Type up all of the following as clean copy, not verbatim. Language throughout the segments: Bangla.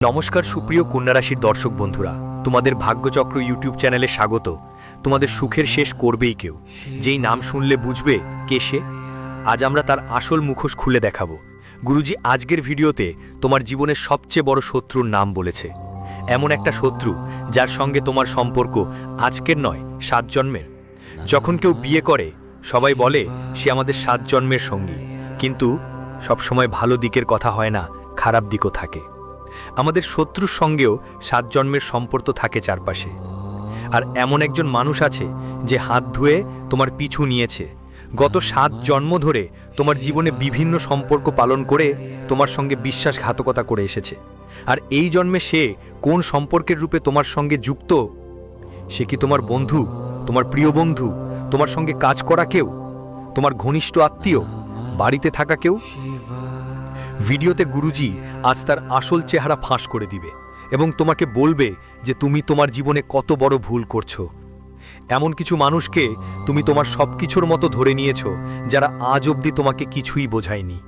নমস্কার সুপ্রিয় কন্যা রাশির দর্শক বন্ধুরা, তোমাদের ভাগ্যচক্র ইউটিউব চ্যানেলে স্বাগত। তোমাদের সুখের শেষ করবেই কেউ, যেই নাম শুনলে বুঝবে কে সে। আজ আমরা তার আসল মুখোশ খুলে দেখাবো। গুরুজি আজকের ভিডিওতে তোমার জীবনের সবচেয়ে বড় শত্রুর নাম বলেছে, এমন একটা শত্রু যার সঙ্গে তোমার সম্পর্ক আজকের নয় 7 জন্মের। যখন কেউ বিয়ে করে সবাই বলে সে আমাদের 7 জন্মের সঙ্গী, কিন্তু সবসময় ভালো দিকের কথা হয় না, খারাপ দিকও থাকে। আমাদের শত্রুর সঙ্গেও 7 জন্মের সম্পর্ক থাকে চারপাশে। আর এমন একজন মানুষ আছে যে হাত ধুয়ে তোমার পিছু নিয়েছে, গত 7 জন্ম ধরে তোমার জীবনে বিভিন্ন সম্পর্ক পালন করে তোমার সঙ্গে বিশ্বাসঘাতকতা করে এসেছে। আর এই জন্মে সে কোন সম্পর্কের রূপে তোমার সঙ্গে যুক্ত? সে কি তোমার বন্ধু, তোমার প্রিয় বন্ধু, তোমার সঙ্গে কাজ করা কেউ, তোমার ঘনিষ্ঠ আত্মীয়, বাড়িতে থাকা কেউ? ভিডিওতে গুরুজি আজ তার আসল চেহারা ফাঁস করে দিবে এবং তোমাকে বলবে যে তুমি তোমার জীবনে কত বড় ভুল করছো। এমন কিছু মানুষকে তুমি তোমার সবকিছুর মতো ধরে নিয়েছো যারা আজ অবধি তোমাকে কিছুই বোঝায়নি।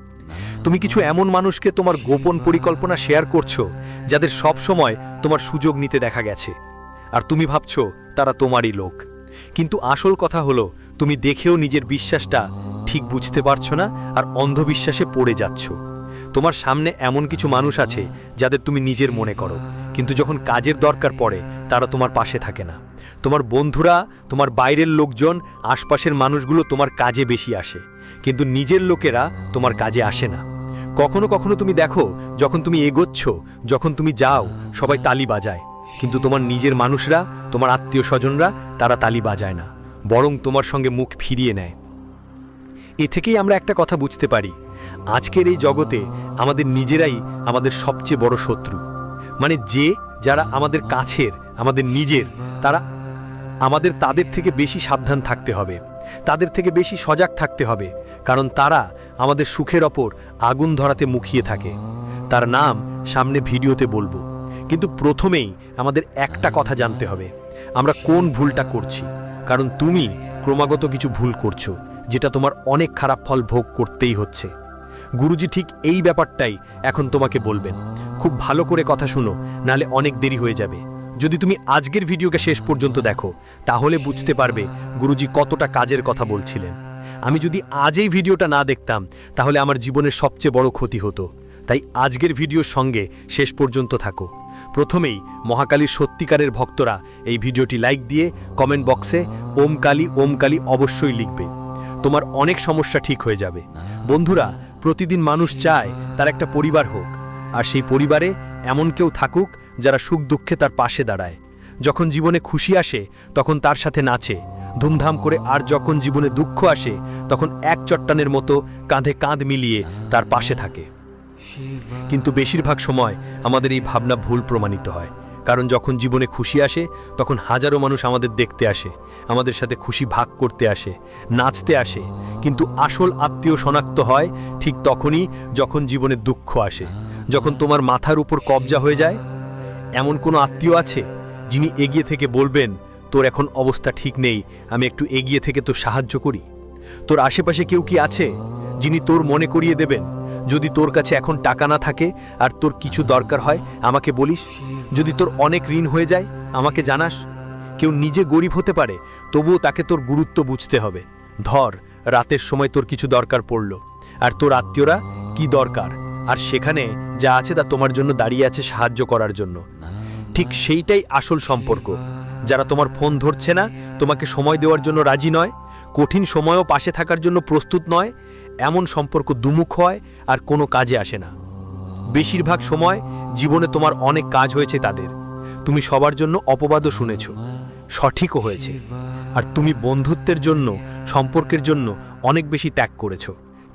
তুমি কিছু এমন মানুষকে তোমার গোপন পরিকল্পনা শেয়ার করছো যাদের সব সময় তোমার সুযোগ নিতে দেখা গেছে, আর তুমি ভাবছো তারা তোমারই লোক। কিন্তু আসল কথা হলো তুমি দেখেও নিজের বিশ্বাসটা ঠিক বুঝতে পারছো না আর অন্ধবিশ্বাসে পড়ে যাচ্ছ। তোমার সামনে এমন কিছু মানুষ আছে যাদের তুমি নিজের মনে করো, কিন্তু যখন কাজের দরকার পড়ে তারা তোমার পাশে থাকে না। তোমার বন্ধুরা, তোমার বাইরের লোকজন, আশপাশের মানুষগুলো তোমার কাজে বেশি আসে, কিন্তু নিজের লোকেরা তোমার কাজে আসে না। কখনো কখনো তুমি দেখো যখন তুমি এগোচ্ছ, যখন তুমি যাও, সবাই তালি বাজায়, কিন্তু তোমার নিজের মানুষরা, তোমার আত্মীয় স্বজনরা, তারা তালি বাজায় না, বরং তোমার সঙ্গে মুখ ফিরিয়ে নেয়। এ থেকেই আমরা একটা কথা বুঝতে পারি, আজকের এই জগতে আমাদের নিজেরাই আমাদের সবচেয়ে বড় শত্রু। মানে যারা আমাদের কাছের, আমাদের নিজের, তারা আমাদের তাদের থেকে বেশি সাবধান থাকতে হবে, তাদের থেকে বেশি সজাগ থাকতে হবে, কারণ তারা আমাদের সুখের ওপর আগুন ধরাতে মুখিয়ে থাকে। তার নাম সামনে ভিডিওতে বলবো, কিন্তু প্রথমেই আমাদের একটা কথা জানতে হবে, আমরা কোন ভুলটা করছি। কারণ তুমি ক্রমাগত কিছু ভুল করছো যেটা তোমার অনেক খারাপ ফল ভোগ করতেই হচ্ছে। গুরুজি ঠিক এই ব্যাপারটাই এখন তোমাকে বলবেন। খুব ভালো করে কথা শুনো, নালে অনেক দেরি হয়ে যাবে। যদি তুমি আজকের ভিডিওকে শেষ পর্যন্ত দেখো তাহলে বুঝতে পারবে গুরুজি কতটা কাজের কথা বলছিলেন। আমি যদি আজ এই ভিডিওটা না দেখতাম তাহলে আমার জীবনের সবচেয়ে বড় ক্ষতি হতো। তাই আজকের ভিডিওর সঙ্গে শেষ পর্যন্ত থাকো। প্রথমেই মহাকালীর সত্যিকারের ভক্তরা এই ভিডিওটি লাইক দিয়ে কমেন্ট বক্সে ওম কালী অবশ্যই লিখবে। তোমার অনেক সমস্যা ঠিক হয়ে যাবে। বন্ধুরা, প্রতিদিন মানুষ চায় তার একটা পরিবার হোক, আর সেই পরিবারে এমন কেউ থাকুক যারা সুখ দুঃখে তার পাশে দাঁড়ায়। যখন জীবনে খুশি আসে তখন তার সাথে নাচে ধুমধাম করে, আর যখন জীবনে দুঃখ আসে তখন এক চট্টানের মতো কাঁধে কাঁধ মিলিয়ে তার পাশে থাকে। কিন্তু বেশিরভাগ সময় আমাদের এই ভাবনা ভুল প্রমাণিত হয়, কারণ যখন জীবনে খুশি আসে তখন হাজারো মানুষ আমাদের দেখতে আসে, আমাদের সাথে খুশি ভাগ করতে আসে, নাচতে আসে। কিন্তু আসল আত্মীয় শনাক্ত হয় ঠিক তখনই যখন জীবনে দুঃখ আসে, যখন তোমার মাথার উপর কবজা হয়ে যায়। এমন কোনো আত্মীয় আছে যিনি এগিয়ে থেকে বলবেন, তোর এখন অবস্থা ঠিক নেই, আমি একটু এগিয়ে থেকে তোর সাহায্য করি? তোর আশেপাশে কেউ কি আছে যিনি তোর মনে করিয়ে দেবেন, যদি তোর কাছে এখন টাকা না থাকে আর তোর কিছু দরকার হয় আমাকে বলিস? যদি তোর অনেক ঋণ হয়ে যায় আমাকে জানাস? কেউ নিজে গরিব হতে পারে, তবুও তাকে তোর গুরুত্ব বুঝতে হবে। ধর রাতের সময় তোর কিছু দরকার পড়ল, আর তোর আত্মীয়রা কি দরকার, আর সেখানে যা আছে তা তোমার জন্য দাঁড়িয়ে আছে সাহায্য করার জন্য। ঠিক সেইটাই আসল সম্পর্ক। যারা তোমার ফোন ধরছে না, তোমাকে সময় দেওয়ার জন্য রাজি নয়, কঠিন সময়ও পাশে থাকার জন্য প্রস্তুত নয়, এমন সম্পর্ক দুমুখ হয় আর কোনো কাজে আসে না। বেশিরভাগ সময় জীবনে তোমার অনেক কাজ হয়েছে তাদের, তুমি সবার জন্য অপবাদও শুনেছ, সঠিকও হয়েছে। আর তুমি বন্ধুত্বের জন্য, সম্পর্কের জন্য অনেক বেশি ত্যাগ করেছ,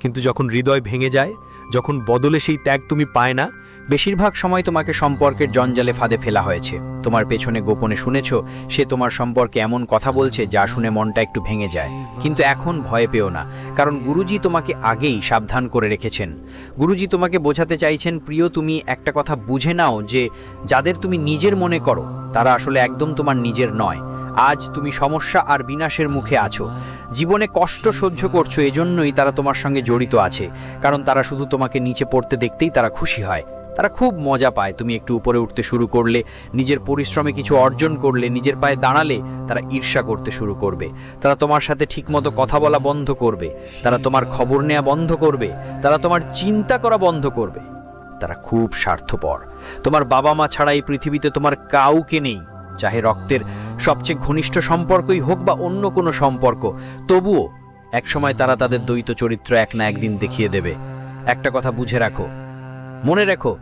কিন্তু যখন হৃদয় ভেঙে যায়, যখন বদলে সেই ত্যাগ তুমি পায় না, বেশিরভাগ সময় তোমাকে সম্পর্কের জঞ্জালে ফাঁদে ফেলা হয়েছে। তোমার পেছনে গোপনে শুনেছ সে তোমার সম্পর্কে এমন কথা বলছে যা শুনে মনটা একটু ভেঙে যায়। কিন্তু এখন ভয় পেও না, কারণ গুরুজি তোমাকে আগেই সাবধান করে রেখেছেন। গুরুজি তোমাকে বোঝাতে চাইছেন, প্রিয়, তুমি একটা কথা বুঝে নাও যে যাদের তুমি নিজের মনে করো তারা আসলে একদম তোমার নিজের নয়। আজ তুমি সমস্যা আর বিনাশের মুখে আছো, জীবনে কষ্ট সহ্য করছো, এজন্যই তারা তোমার সঙ্গে জড়িত আছে, কারণ তারা শুধু তোমাকে নিচে পড়তে দেখতেই তারা খুশি হয়। তারা খুব মজা পায় তুমি একটু উপরে উঠতে শুরু করলে, নিজের পরিশ্রমে কিছু অর্জন করলে, নিজের পায়ে দাঁড়ালে তারা ঈর্ষা করতে শুরু করবে। তারা তোমার সাথে ঠিকমতো কথা বলা বন্ধ করবে, তারা তোমার খবর নেওয়া বন্ধ করবে, তারা তোমার চিন্তা করা বন্ধ করবে। তারা খুব স্বার্থপর। তোমার বাবা মা ছাড়া এই পৃথিবীতে তোমার কাউকে নেই, চাহে রক্তের সবচেয়ে ঘনিষ্ঠ সম্পর্কই হোক বা অন্য কোনো সম্পর্ক, তবুও একসময় তারা তাদের দ্বৈত চরিত্র এক না একদিন দেখিয়ে দেবে। একটা কথা বুঝে রাখো, মনে রেখো,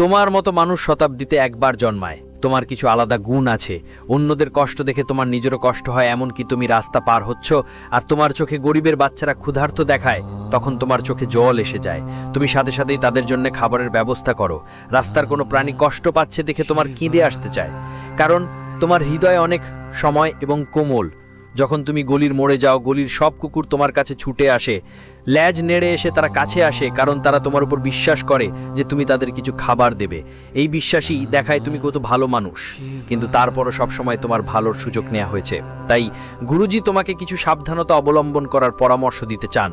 তোমার মতো মানুষ শতাব্দীতে একবার জন্মায়। তোমার কিছু আলাদা গুণ আছে। অন্যদের কষ্ট দেখে তোমার নিজেরও কষ্ট হয়, এমনকি তুমি রাস্তা পার হচ্ছ আর তোমার চোখে গরিবের বাচ্চারা ক্ষুধার্ত দেখায়, তখন তোমার চোখে জল এসে যায়। তুমি সাথে সাথেই তাদের জন্য খাবারের ব্যবস্থা করো। রাস্তার কোনো প্রাণী কষ্ট পাচ্ছে দেখে তোমার কেঁদে আসতে চায়, কারণ তোমার হৃদয় অনেক সময় এবং কোমল। যখন তুমি গলির মোড়ে যাও, গলির সব কুকুর তোমার কাছে ছুটে আসে, ল্যাজ নেড়ে এসে তারা কাছে আসে, কারণ তারা তোমার উপর বিশ্বাস করে যে তুমি তাদের কিছু খাবার দেবে। এই বিশ্বাসই দেখায় তুমি কত ভালো মানুষ, কিন্তু তারপরও সবসময় তোমার ভালোর সুযোগ নেওয়া হয়েছে। তাই গুরুজি তোমাকে কিছু সাবধানতা অবলম্বন করার পরামর্শ দিতে চান।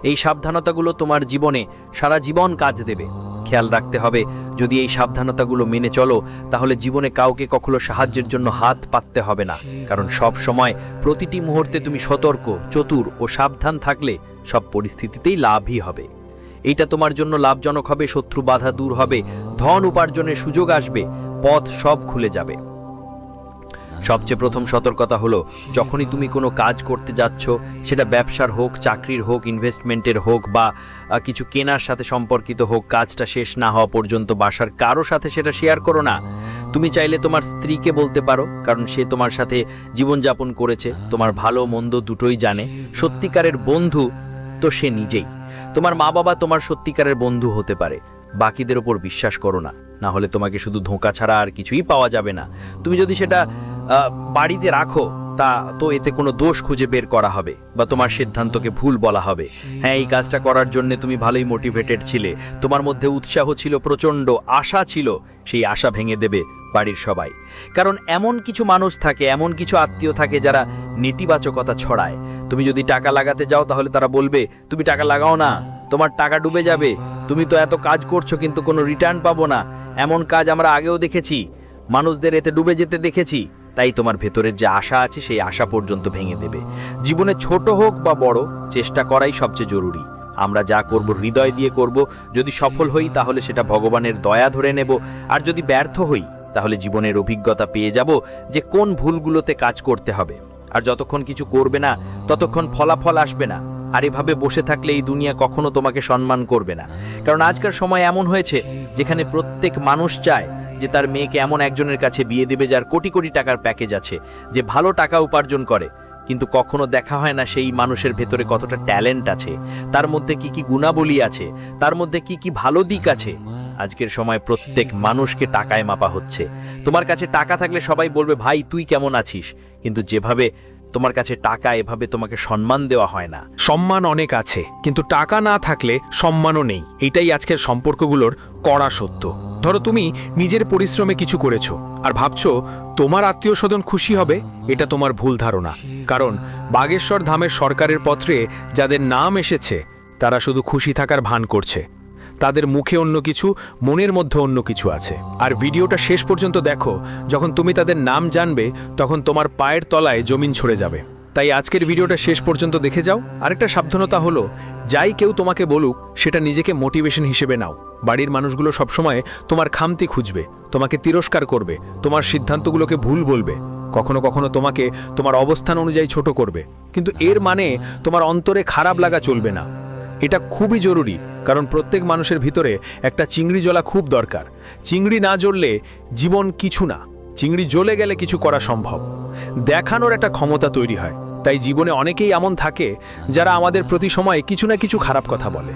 এই সাবধানতাগুলো তোমার জীবনে সারা জীবন কাজ দেবে। খেয়াল রাখতে হবে, যদি এই সাবধানতাগুলো মেনে চলো, তাহলে জীবনে কাউকে কখনো সাহায্যের জন্য হাত পাততে হবে না, কারণ সব সময় প্রতিটি মুহূর্তে তুমি সতর্ক, চতুর ও সাবধান থাকলে সব পরিস্থিতিতেই লাভই হবে। এইটা তোমার জন্য লাভজনক হবে, শত্রু বাধা দূর হবে, ধন উপার্জনের সুযোগ আসবে, পথ সব খুলে যাবে। সবচেয়ে প্রথম সতর্কতা হলো, যখনই তুমি কোনো কাজ করতে যাচ্ছ, সেটা ব্যবসার হোক, চাকরির হোক, ইনভেস্টমেন্টের হোক বা কিছু কেনার সাথে সম্পর্কিত হোক, কাজটা শেষ না হওয়া পর্যন্ত বাসার কারো সাথে সেটা শেয়ার করো না। তুমি চাইলে তোমার স্ত্রীকে বলতে পারো, কারণ সে তোমার সাথে জীবনযাপন করেছে, তোমার ভালো মন্দ দুটোই জানে। সত্যিকারের বন্ধু তো সে নিজেই। তোমার মা বাবা তোমার সত্যিকারের বন্ধু হতে পারে। বাকিদের ওপর বিশ্বাস করো না, না হলে তোমাকে শুধু ধোঁকা ছাড়া আর কিছুই পাওয়া যাবে না। তুমি যদি সেটা বাড়িতে রাখো, তা তো এতে কোনো দোষ খুঁজে বের করা হবে বা তোমার সিদ্ধান্তকে ভুল বলা হবে। হ্যাঁ, এই কাজটা করার জন্য তুমি ভালোই মোটিভেটেড ছিলে, তোমার মধ্যে উৎসাহ ছিল, প্রচণ্ড আশা ছিল, সেই আশা ভেঙে দেবে বাড়ির সবাই। কারণ এমন কিছু মানুষ থাকে, এমন কিছু আত্মীয় থাকে যারা নেতিবাচকতা ছড়ায়। তুমি যদি টাকা লাগাতে যাও, তাহলে তারা বলবে তুমি টাকা লাগাও না, তোমার টাকা ডুবে যাবে, তুমি তো এত কাজ করছো কিন্তু কোনো রিটার্ন পাবো না, এমন কাজ আমরা আগেও দেখেছি, মানুষদের এতে ডুবে যেতে দেখেছি। তাই তোমার ভেতরের যে আশা আছে, সেই আশা পর্যন্ত ভেঙে দেবে। জীবনে ছোট হোক বা বড়, চেষ্টা করাই সবচেয়ে জরুরি। আমরা যা করব হৃদয় দিয়ে করব। যদি সফল হই, তাহলে সেটা ভগবানের দয়া ধরে নেব, আর যদি ব্যর্থ হই, তাহলে জীবনের অভিজ্ঞতা পেয়ে যাব যে কোন ভুলগুলোতে কাজ করতে হবে। আর যতক্ষণ কিছু করবে না, ততক্ষণ ফলাফল আসবে না। আর এভাবে বসে থাকলে এই দুনিয়া কখনো তোমাকে সম্মান করবে না। কারণ আজকের সময় এমন হয়েছে, যেখানে প্রত্যেক মানুষ চায় যে তার মেয়েকে এমন একজনের কাছে বিয়ে দেবে যার কোটি কোটি টাকার প্যাকেজ আছে, যে ভালো টাকা উপার্জন করে, কিন্তু কখনো দেখা হয় না সেই মানুষের ভেতরে কতটা ট্যালেন্ট আছে, তার মধ্যে কি কি গুণাবলী আছে, তার মধ্যে কি কি ভালো দিক আছে। আজকের সময় প্রত্যেক মানুষকে টাকায় মাপা হচ্ছে। তোমার কাছে টাকা থাকলে সবাই বলবে ভাই তুই কেমন আছিস, কিন্তু যেভাবে তোমার কাছে টাকা, এভাবে তোমাকে সম্মান দেওয়া হয় না। সম্মান অনেক আছে, কিন্তু টাকা না থাকলে সম্মানও নেই। এটাই আজকের সম্পর্কগুলোর কড়া সত্য। ধরো তুমি নিজের পরিশ্রমে কিছু করেছো আর ভাবছো তোমার আত্মীয় স্বজন খুশি হবে, এটা তোমার ভুল ধারণা। কারণ বাগেশ্বর ধামের সরকারের পত্রে যাদের নাম এসেছে, তারা শুধু খুশি থাকার ভান করছে। তাদের মুখে অন্য কিছু, মনের মধ্যে অন্য কিছু আছে। আর ভিডিওটা শেষ পর্যন্ত দেখো, যখন তুমি তাদের নাম জানবে, তখন তোমার পায়ের তলায় জমিন ছড়ে যাবে। তাই আজকের ভিডিওটা শেষ পর্যন্ত দেখে যাও। আরেকটা সাবধানতা হলো, যাই কেউ তোমাকে বলুক, সেটা নিজেকে মোটিভেশন হিসেবে নাও। বাড়ির মানুষগুলো সবসময় তোমার খামতি খুঁজবে, তোমাকে তিরস্কার করবে, তোমার সিদ্ধান্তগুলোকে ভুল বলবে, কখনো কখনো তোমাকে তোমার অবস্থান অনুযায়ী ছোট করবে। কিন্তু এর মানে তোমার অন্তরে খারাপ লাগা চলবে না। এটা খুবই জরুরি, কারণ প্রত্যেক মানুষের ভিতরে একটা চিংড়ি জ্বলা খুব দরকার। চিংড়ি না জ্বললে জীবন কিছু না, চিংড়ি জ্বলে গেলে কিছু করা সম্ভব। দেখানোর একটা ক্ষমতা তৈরি হয়। তাই জীবনে অনেকেই এমন থাকে যারা আমাদের প্রতি সময়ে কিছু না কিছু খারাপ কথা বলে।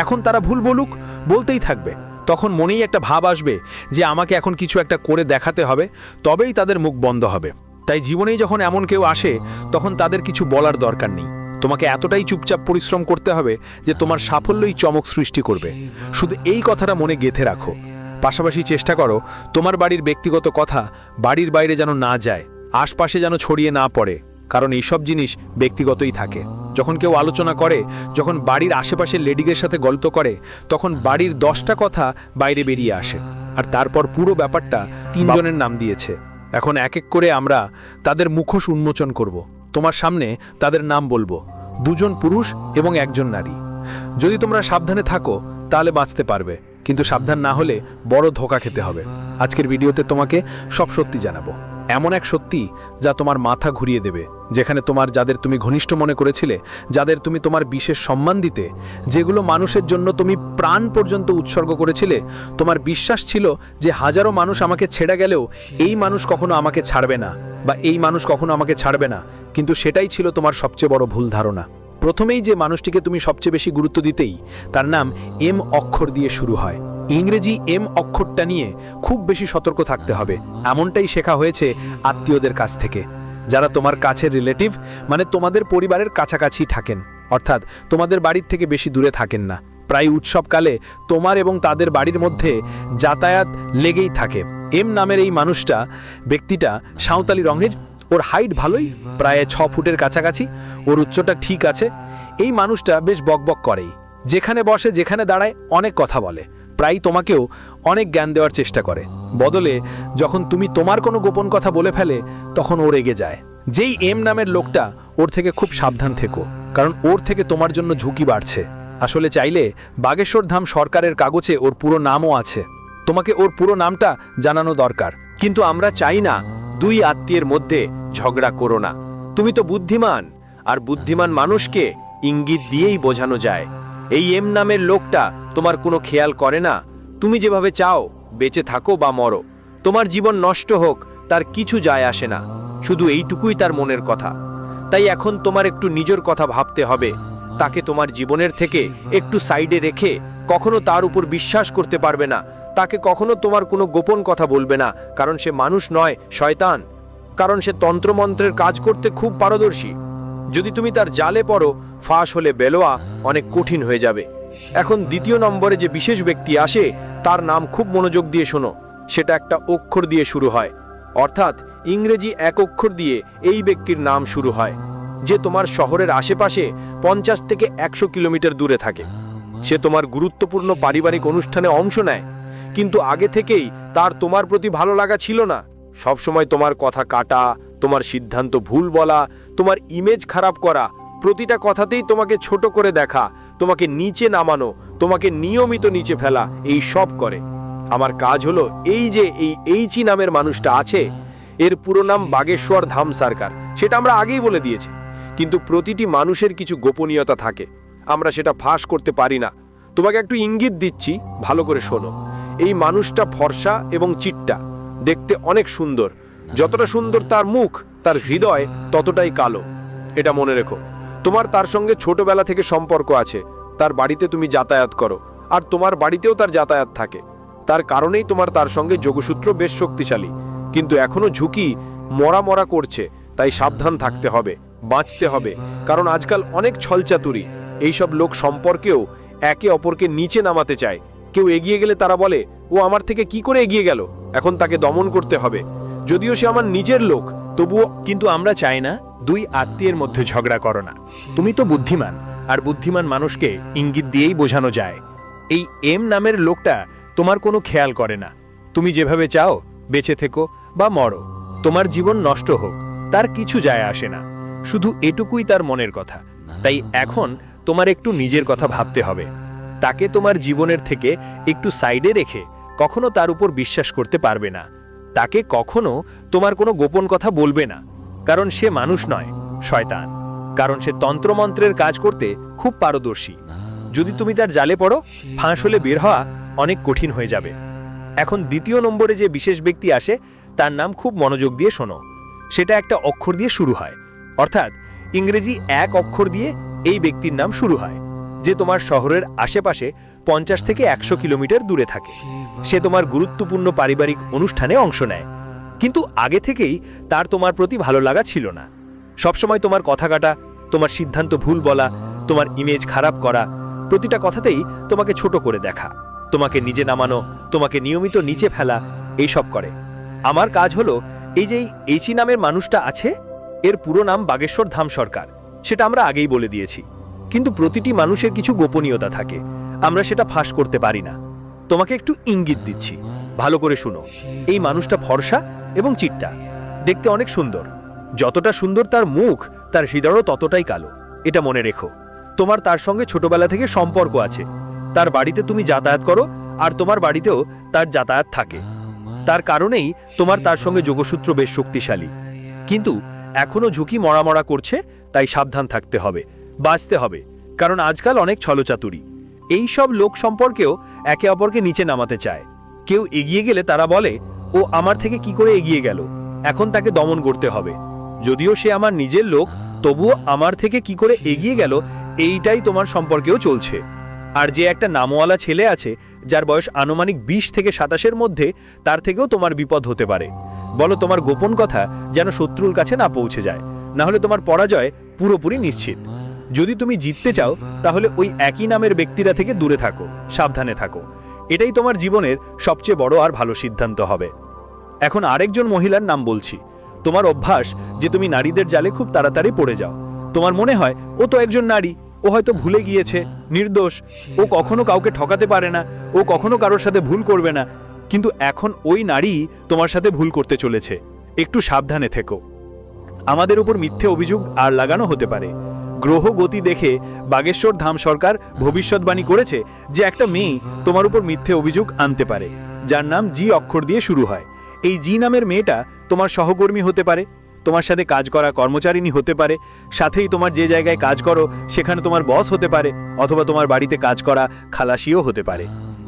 এখন তারা ভুল বলুক, বলতেই থাকবে। তখন মনেই একটা ভাব আসবে যে আমাকে এখন কিছু একটা করে দেখাতে হবে, তবেই তাদের মুখ বন্ধ হবে। তাই জীবনেই যখন এমন কেউ আসে, তখন তাদের কিছু বলার দরকার নেই। তোমাকে এতটাই চুপচাপ পরিশ্রম করতে হবে যে তোমার সাফল্যই চমক সৃষ্টি করবে। শুধু এই কথাটা মনে গেঁথে রাখো। পাশাপাশি চেষ্টা করো তোমার বাড়ির ব্যক্তিগত কথা বাড়ির বাইরে যেন না যায়, আশপাশে যেন ছড়িয়ে না পড়ে, কারণ এইসব জিনিস ব্যক্তিগতই থাকে। যখন কেউ আলোচনা করে, যখন বাড়ির আশেপাশের লেডিগের সাথে গল্প করে, তখন বাড়ির 10টা কথা বাইরে বেরিয়ে আসে। আর তারপর পুরো ব্যাপারটা 3 জনের নাম দিয়েছে। এখন এক এক করে আমরা তাদের মুখোশ উন্মোচন করব। তোমার সামনে তাদের নাম বলবো, 2 জন পুরুষ এবং 1 জন নারী। যদি তোমরা সাবধানে থাকো তাহলে বাঁচতে পারবে, কিন্তু সাবধান না হলে বড় ধোঁকা খেতে হবে। আজকের ভিডিওতে তোমাকে সব সত্যি জানাবো, এমন এক সত্যি যা তোমার মাথা ঘুরিয়ে দেবে। যেখানে যাদের তুমি ঘনিষ্ঠ মনে করেছিলে, যাদের তুমি তোমার বিশেষ সম্মান দিতে, যেগুলো মানুষের জন্য তুমি প্রাণ পর্যন্ত উৎসর্গ করেছিলে, তোমার বিশ্বাস ছিল যে হাজারো মানুষ আমাকে ছেড়ে গেলেও এই মানুষ কখনো আমাকে ছাড়বে না, বা এই মানুষ কখনো আমাকে ছাড়বে না, কিন্তু সেটাই ছিল তোমার সবচেয়ে বড় ভুল ধারণা। প্রথমেই যে মানুষটিকে তুমি সবচেয়ে বেশি গুরুত্ব দিতেই, তার নাম এম অক্ষর দিয়ে শুরু হয়। ইংরেজি এম অক্ষরটা নিয়ে খুব বেশি সতর্ক থাকতে হবে। এমনটাই শেখা হয়েছে আত্মীয়দের কাছ থেকে, যারা তোমার কাছের রিলেটিভ, মানে তোমাদের পরিবারের কাছাকাছি থাকেন, অর্থাৎ তোমাদের বাড়ির থেকে বেশি দূরে থাকেন না। প্রায় উৎসবকালে তোমার এবং তাদের বাড়ির মধ্যে যাতায়াত লেগেই থাকে। এম নামের এই ব্যক্তিটা সাঁওতালি রঙের, ওর হাইট ভালোই, প্রায় 6 ফুটের কাছাকাছি, ওর উচ্চতা ঠিক আছে। এই মানুষটা বেশ বকবক করেই, যেখানে বসে যেখানে দাঁড়ায় অনেক কথা বলে, প্রায় তোমাকেও অনেক জ্ঞান দেওয়ার চেষ্টা করে। বদলে যখন তুমি তোমার কোনো গোপন কথা বলে ফেলে, তখন ও রেগে যায়। যেই এম নামের লোকটা, ওর থেকে খুব সাবধান থেকো, কারণ ওর থেকে তোমার জন্য ঝুঁকি বাড়ছে। আসলে চাইলে বাগেশ্বর ধাম সরকারের কাগজে ওর পুরো নামও আছে, তোমাকে ওর পুরো নামটা জানানো দরকার। কিন্তু আমরা চাই না 2 আত্মীয়ের মধ্যে ঝগড়া করো না। তুমি তো বুদ্ধিমান, আর বুদ্ধিমান মানুষকে ইঙ্গিত দিয়েই বোঝানো যায়। এই এম নামের লোকটা তোমার কোনো খেয়াল করে না। তুমি যেভাবে চাও বেঁচে থাকো বা মরো, তোমার জীবন নষ্ট হোক তার কিছু যায় আসে না, শুধু এইটুকুই তার মনের কথা। তাই এখন তোমার একটু নিজের কথা ভাবতে হবে। তাকে তোমার জীবনের থেকে একটু সাইডে রেখে কখনো তার উপর বিশ্বাস করতে পারবে না। তাকে কখনো তোমার কোনো গোপন কথা বলবে না, কারণ সে মানুষ নয়, শয়তান। কারণ সে তন্ত্রমন্ত্রের কাজ করতে খুব পারদর্শী। যদি তুমি তার জালে পড়ো, ফাঁস হলে বেলোয়া অনেক কঠিন হয়ে যাবে। এখন 2 নম্বরে যে বিশেষ ব্যক্তি আসে, তার নাম খুব মনোযোগ দিয়ে শোনো। সেটা একটা অক্ষর দিয়ে শুরু হয়, অর্থাৎ ইংরেজি 1 অক্ষর দিয়ে এই ব্যক্তির নাম শুরু হয়, যে তোমার শহরের আশেপাশে 50 থেকে 100 কিলোমিটার দূরে থাকে। সে তোমার গুরুত্বপূর্ণ পারিবারিক অনুষ্ঠানে অংশ নেয়, কিন্তু আগে থেকেই তার তোমার প্রতি ভালো লাগা ছিল না। সবসময় তোমার কথা কাটা, তোমার সিদ্ধান্ত ভুল বলা, তোমার ইমেজ খারাপ করা, প্রতিটা কথাতেই তোমাকে ছোট করে দেখা, তোমাকে নিচে নামানো, তোমাকে নিয়মিত নিচে ফেলা, এই সব করে। আমার কাজ হলো এই যে এই এইচি নামের মানুষটা আছে, এর পুরো নাম বাগেশ্বর ধাম সরকার, সেটা আমরা আগেই বলে দিয়েছি। কিন্তু প্রতিটি মানুষের কিছু গোপনীয়তা থাকে, আমরা সেটা ফাঁস করতে পারি না। তোমাকে একটু ইঙ্গিত দিচ্ছি, ভালো করে শোনো। এই মানুষটা ফর্সা এবং চিট্টা, দেখতে অনেক সুন্দর। যতটা সুন্দর তার মুখ, তার হৃদয় ততটাই কালো। এটা মনে রেখো। তোমার তার সঙ্গে ছোটবেলা থেকে সম্পর্ক আছে, তার বাড়িতে তুমি যাতায়াত করো, আর তোমার বাড়িতেও তার যাতায়াত থাকে। তার কারণেই তোমার তার সঙ্গে যোগসূত্র বেশ শক্তিশালী, কিন্তু এখনো ঝুঁকি মরা করছে। তাই সাবধান থাকতে হবে, বাঁচতে হবে, কারণ আজকাল অনেক ছলচাতুরি এইসব লোক সম্পর্কেও একে অপরকে নিচে নামাতে চায়। কেউ এগিয়ে গেলে তারা বলে, ও আমার থেকে কি করে এগিয়ে গেল, এখন তাকে দমন করতে হবে, যদিও সে আমার নিজের লোক তবুও। কিন্তু আমরা চাই না 2 আত্মীয়ের মধ্যে ঝগড়া করো না। তুমি তো বুদ্ধিমান, আর বুদ্ধিমান মানুষকে ইঙ্গিত দিয়েই বোঝানো যায়। এই এম নামের লোকটা তোমার কোনো খেয়াল করে না। তুমি যেভাবে চাও বেঁচে থেকো বা মরো, তোমার জীবন নষ্ট হোক তার কিছু যায় আসে না, শুধু এটুকুই তার মনের কথা। তাই এখন তোমার একটু নিজের কথা ভাবতে হবে। তাকে তোমার জীবনের থেকে একটু সাইডে রেখে কখনো তার উপর বিশ্বাস করতে পারবে না। তাকে কখনো তোমার কোনো গোপন কথা বলবে না, কারণ সে মানুষ নয়, শয়তান। কারণ সে তন্ত্রমন্ত্রের কাজ করতে খুব পারদর্শী। যদি তুমি তার জালে পড়ো, ফাঁস হলে বের হওয়া অনেক কঠিন হয়ে যাবে। এখন 2 নম্বরে যে বিশেষ ব্যক্তি আসে, তার নাম খুব মনোযোগ দিয়ে শোনো। সেটা একটা অক্ষর দিয়ে শুরু হয়, অর্থাৎ ইংরেজি 1 অক্ষর দিয়ে এই ব্যক্তির নাম শুরু হয়, যে তোমার শহরের আশেপাশে 50 থেকে 100 কিলোমিটার দূরে থাকে। সে তোমার গুরুত্বপূর্ণ পারিবারিক অনুষ্ঠানে অংশ নেয়, কিন্তু আগে থেকেই তার তোমার প্রতি ভালো লাগা ছিল না। সবসময় তোমার কথা কাটা, তোমার সিদ্ধান্ত ভুল বলা, তোমার ইমেজ খারাপ করা, প্রতিটা কথাতেই তোমাকে ছোট করে দেখা, তোমাকে নিজে নামানো, তোমাকে নিয়মিত নিচে ফেলা, এইসব করে। আমার কাজ হলো এই যে এইচি নামের মানুষটা আছে, এর পুরো নাম বাগেশ্বর ধাম সরকার, সেটা আমরা আগেই বলে দিয়েছি, কিন্তু প্রতিটি মানুষের কিছু গোপনীয়তা থাকে, আমরা সেটা ফাঁস করতে পারি না। তোমাকে একটু ইঙ্গিত দিচ্ছি, ভালো করে শুনো। এই মানুষটা ফর্সা এবং চিট্টা, দেখতে অনেক সুন্দর। যতটা সুন্দর তার মুখ, তার হৃদয়ও ততটাই কালো। এটা মনে রেখো। তোমার তার সঙ্গে ছোটবেলা থেকে সম্পর্ক আছে। তার বাড়িতে তুমি যাতায়াত করো, আর তোমার বাড়িতেও তার যাতায়াত থাকে। তার কারণেই তোমার তার সঙ্গে যোগসূত্র বেশ শক্তিশালী। কিন্তু এখনো ঝুঁকি মরা করছে, তাই সাবধান থাকতে হবে, বাঁচতে হবে। কারণ আজকাল অনেক ছলচাতুরি এই সব লোক সম্পর্কেও একে অপরকে নিচে নামাতে চায়। কেউ এগিয়ে গেলে তারা বলে, ও আমার থেকে কি করে এগিয়ে গেল, এখন তাকে দমন করতে হবে। যদিও সে আমার নিজের লোক, তবুও আমার থেকে কি করে এগিয়ে গেল, এইটাই তোমার সম্পর্কেও চলছে। আর যে একটা নামওয়ালা ছেলে আছে, যার বয়স আনুমানিক 20 থেকে 27-এর মধ্যে, তার থেকেও তোমার বিপদ হতে পারে। বলো তোমার গোপন কথা যেন শত্রুর কাছে না পৌঁছে যায়, না হলে তোমার পরাজয় পুরোপুরি নিশ্চিত। যদি তুমি জিততে চাও, তাহলে ওই একই নামের ব্যক্তিরা থেকে দূরে থাকো, সাবধানে থাকো। এটাই তোমার জীবনের সবচেয়ে বড় আর ভালো সিদ্ধান্ত হবে। এখন আরেকজন মহিলার নাম বলছি। তোমার অভ্যাস যে তুমি নারীদের জালে খুব তাড়াতাড়ি পড়ে যাও। তোমার মনে হয় ও তো একজন নারী, ও হয়তো ভুলে গিয়েছে, নির্দোষ, ও কখনো কাউকে ঠকাতে পারে না, ও কখনো কারোর সাথে ভুল করবে না। কিন্তু এখন ওই নারী তোমার সাথে ভুল করতে চলেছে। একটু সাবধানে থেকো। আমাদের উপর মিথ্যে অভিযোগ আর লাগানো হতে পারে। গ্রহ গতি দেখে বাগেশ্বর ধাম সরকার ভবিষ্যৎবাণী করেছে যে একটা মেয়ে তোমার উপর মিথ্যে অভিযোগ আনতে পারে, যার নাম জি অক্ষর দিয়ে শুরু হয়। এই জি নামের মেয়েটা তোমার সহকর্মী হতে পারে, তোমার সাথে কাজ করা কর্মচারিণী হতে পারে, সাথেই তোমার যে জায়গায় কাজ করো সেখানে তোমার বস হতে পারে, অথবা তোমার বাড়িতে কাজ করা খালাসিও হতে পারে।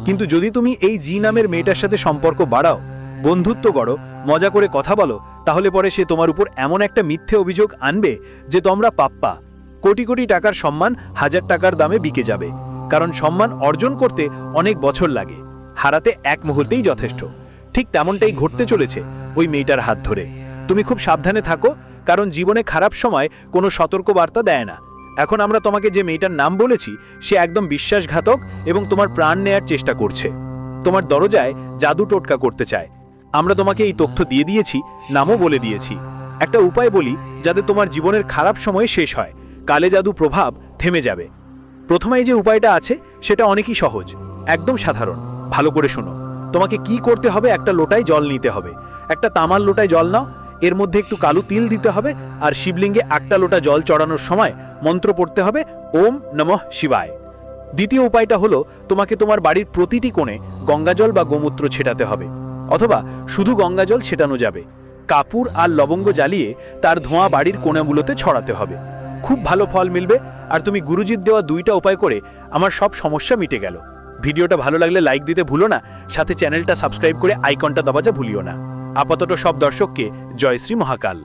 কিন্তু যদি তুমি এই জি নামের মেয়েটার সাথে সম্পর্ক বাড়াও, বন্ধুত্ব করো, মজা করে কথা বলো, তাহলে পরে সে তোমার উপর এমন একটা মিথ্যে অভিযোগ আনবে যে তোমরা পাপ্পা। কোটি কোটি টাকার সম্মান 1000 টাকার দামে বিকে যাবে। কারণ সম্মান অর্জন করতে অনেক বছর লাগে, হারাতে এক মুহূর্তেই যথেষ্ট। ঠিক তেমনটাই ঘটতে চলেছে ওই মেয়েটার হাত ধরে। তুমি খুব সাবধানে থাকো, কারণ জীবনে খারাপ সময় কোনো সতর্কবার্তা দেয় না। এখন আমরা তোমাকে যে মেয়েটার নাম বলেছি, সে একদম বিশ্বাসঘাতক এবং তোমার প্রাণ নেয়ার চেষ্টা করছে। তোমার দরজায় জাদু টোটকা করতে চায়। আমরা তোমাকে এই তথ্য দিয়ে দিয়েছি, নামও বলে দিয়েছি। একটা উপায় বলি যাতে তোমার জীবনের খারাপ সময় শেষ হয়, কালে জাদু প্রভাব থেমে যাবে। প্রথমেই যে উপায়টা আছে সেটা অনেকই সহজ, একদম সাধারণ। ভালো করে শোনো। তোমাকে কি করতে হবে, একটা লোটায় জল নিতে হবে। একটা তামার লোটায় জল নাও, এর মধ্যে একটু কালো তিল দিতে হবে, আর শিবলিঙ্গে একটা লোটা জল চড়ানোর সময় মন্ত্র পড়তে হবে, ওম নমঃ শিবায়। দ্বিতীয় উপায়টা হলো, তোমাকে তোমার বাড়ির প্রতিটি কোণে গঙ্গাজল বা গোমূত্র ছেটাতে হবে, অথবা শুধু গঙ্গাজল ছেটানো যাবে। কাপুর আর লবঙ্গ জ্বালিয়ে তার ধোঁয়া বাড়ির কোণাগুলোতে ছড়াতে হবে। খুব ভালো ফল মিলবে। আর তুমি গুরুজির দেওয়া 2টা উপায় করে আমার সব সমস্যা মিটে গেল। ভিডিওটা ভালো লাগলে লাইক দিতে ভুলো না, সাথে চ্যানেলটা সাবস্ক্রাইব করে আইকনটা দবাজা ভুলিও না। আপাতত সব দর্শককে জয় শ্রী মহাকাল।